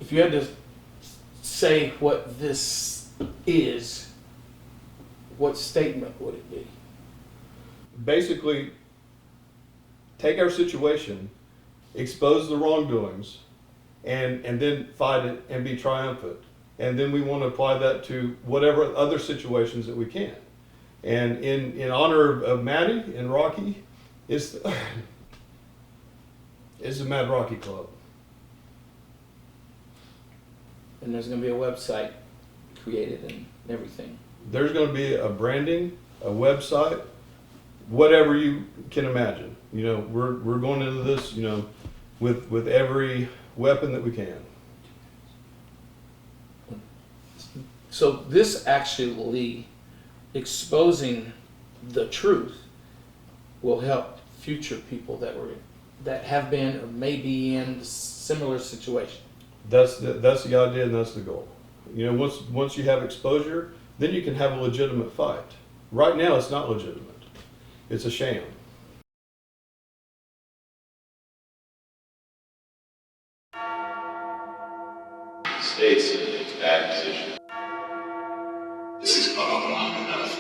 if you had to say what this is, what statement would it be? Basically, take our situation, expose the wrongdoings, and then fight it and be triumphant. And then we want to apply that to whatever other situations that we can. And in honor of Maddie and Rocky, it's the Mad Rocky Club. And there's going to be a website created and everything. There's going to be a branding, a website, whatever you can imagine. You know, we're going into this, you know, with every weapon that we can. So this actually exposing the truth will help future people that have been or may be in a similar situation. That's the idea and that's the goal. You know, once you have exposure, then you can have a legitimate fight. Right now, it's not legitimate. It's a sham. States in its bad position. This has gone on long enough.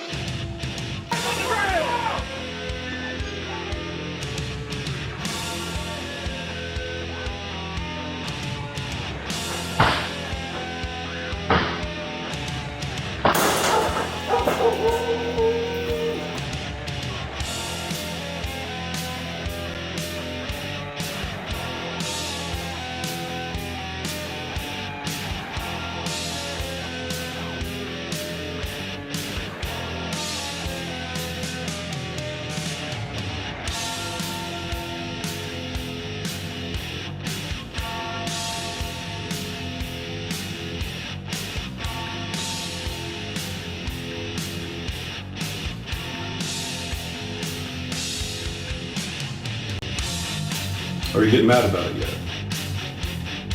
Are you getting mad about it yet?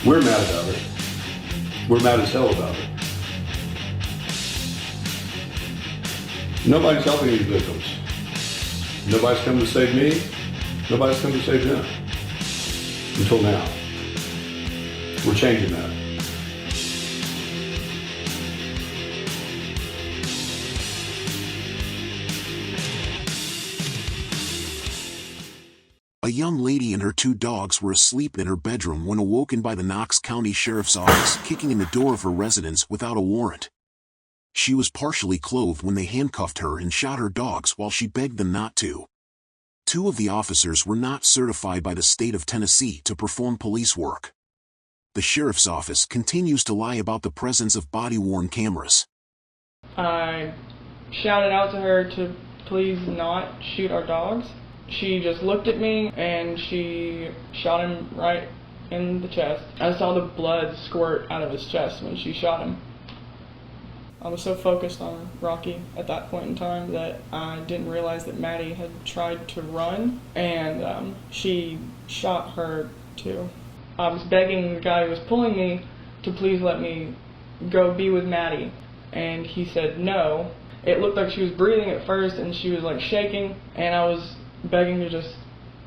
We're mad about it. We're mad as hell about it. Nobody's helping these victims. Nobody's come to save me. Nobody's come to save them. Until now. We're changing that. A young lady and her 2 dogs were asleep in her bedroom when awoken by the Knox County Sheriff's Office kicking in the door of her residence without a warrant. She was partially clothed when they handcuffed her and shot her dogs while she begged them not to. 2 of the officers were not certified by the state of Tennessee to perform police work. The Sheriff's Office continues to lie about the presence of body-worn cameras. I shouted out to her to please not shoot our dogs. She just looked at me and she shot him right in the chest. I saw the blood squirt out of his chest when she shot him. I was so focused on Rocky at that point in time that I didn't realize that Maddie had tried to run and she shot her too. I was begging the guy who was pulling me to please let me go be with Maddie, and he said no. It looked like she was breathing at first and she was like shaking, and I was begging to just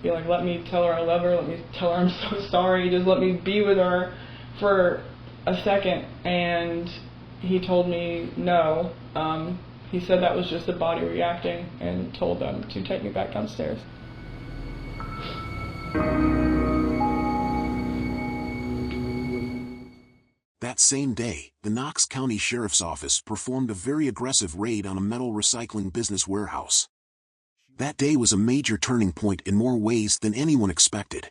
be like, let me tell her I love her, let me tell her I'm so sorry, just let me be with her for a second. And he told me no. He said that was just the body reacting and told them to take me back downstairs. That same day, the Knox County Sheriff's Office performed a very aggressive raid on a metal recycling business warehouse. That day was a major turning point in more ways than anyone expected.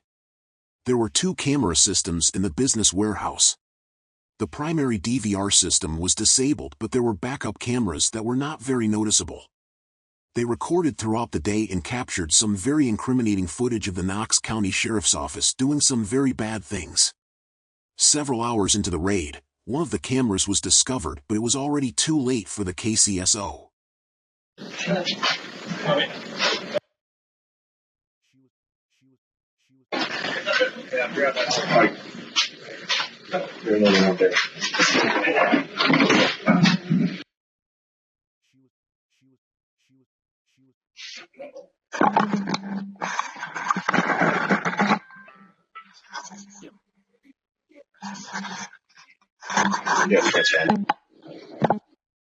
There were 2 camera systems in the business warehouse. The primary DVR system was disabled, but there were backup cameras that were not very noticeable. They recorded throughout the day and captured some very incriminating footage of the Knox County Sheriff's Office doing some very bad things. Several hours into the raid, one of the cameras was discovered, but it was already too late for the KCSO. Yes, that's right.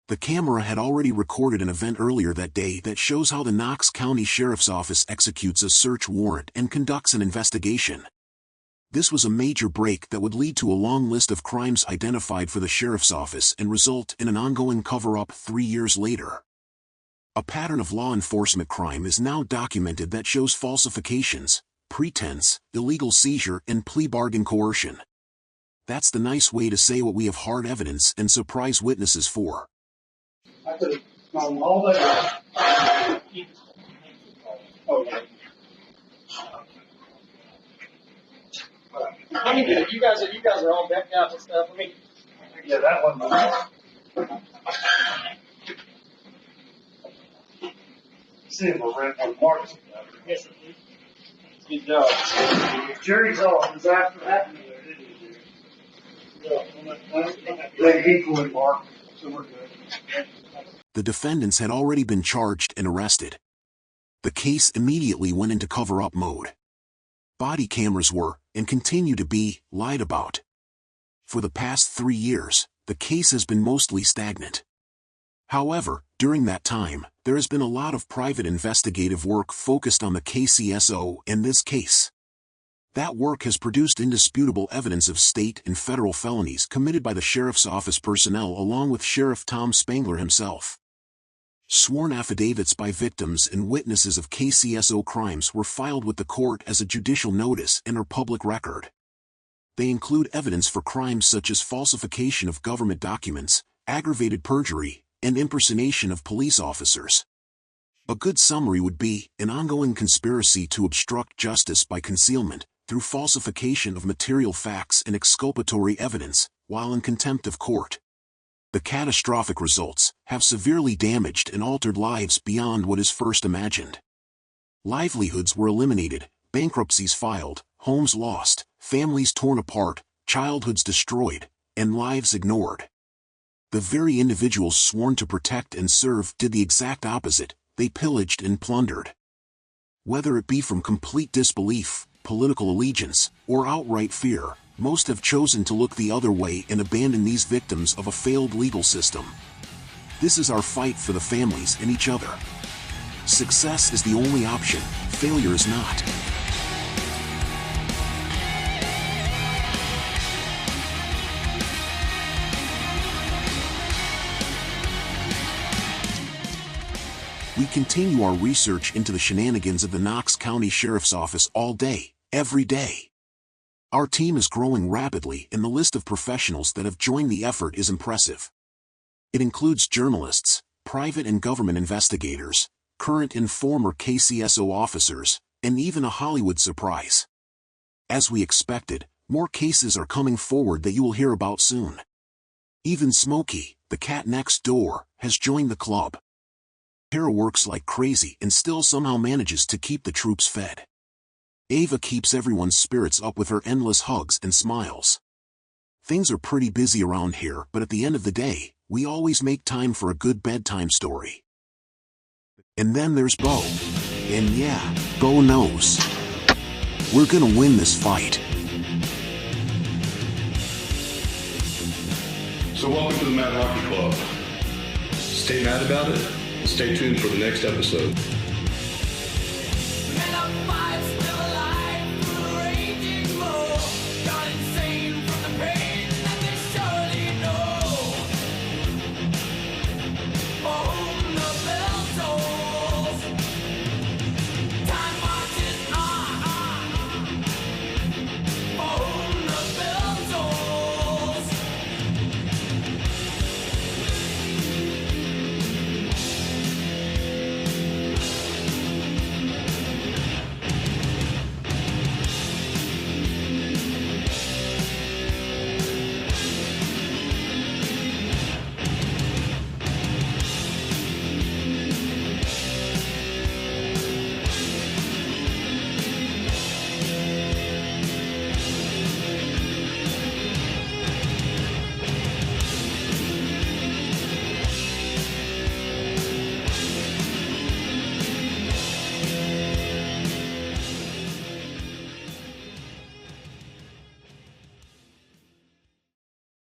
The camera had already recorded an event earlier that day that shows how the Knox County Sheriff's Office executes a search warrant and conducts an investigation. This was a major break that would lead to a long list of crimes identified for the Sheriff's Office and result in an ongoing cover-up 3 years later. A pattern of law enforcement crime is now documented that shows falsifications, pretense, illegal seizure, and plea bargain coercion. That's the nice way to say what we have hard evidence and surprise witnesses for. I could have gone all the way. Okay. Let me get it. You guys are all decked out and stuff. Let me. Yeah, that one. See if we're ready for Marcus. Yes, good job. Jerry's on. Is after that? They equally Mark, so we're good. The defendants had already been charged and arrested. The case immediately went into cover-up mode. Body cameras were, and continue to be, lied about. For the past 3 years, the case has been mostly stagnant. However, during that time, there has been a lot of private investigative work focused on the KCSO and this case. That work has produced indisputable evidence of state and federal felonies committed by the Sheriff's Office personnel along with Sheriff Tom Spangler himself. Sworn affidavits by victims and witnesses of KCSO crimes were filed with the court as a judicial notice and are public record. They include evidence for crimes such as falsification of government documents, aggravated perjury, and impersonation of police officers. A good summary would be an ongoing conspiracy to obstruct justice by concealment, through falsification of material facts and exculpatory evidence, while in contempt of court. The catastrophic results have severely damaged and altered lives beyond what is first imagined. Livelihoods were eliminated, bankruptcies filed, homes lost, families torn apart, childhoods destroyed, and lives ignored. The very individuals sworn to protect and serve did the exact opposite. They pillaged and plundered. Whether it be from complete disbelief, political allegiance, or outright fear, most have chosen to look the other way and abandon these victims of a failed legal system. This is our fight for the families and each other. Success is the only option, failure is not. We continue our research into the shenanigans of the Knox County Sheriff's Office all day, every day. Our team is growing rapidly and the list of professionals that have joined the effort is impressive. It includes journalists, private and government investigators, current and former KCSO officers, and even a Hollywood surprise. As we expected, more cases are coming forward that you will hear about soon. Even Smokey, the cat next door, has joined the club. Tara works like crazy and still somehow manages to keep the troops fed. Ava keeps everyone's spirits up with her endless hugs and smiles. Things are pretty busy around here, but at the end of the day, we always make time for a good bedtime story. And then there's Bo. And yeah, Bo knows. We're gonna win this fight. So welcome to the Mad Hockey Club. Stay mad about it, and stay tuned for the next episode.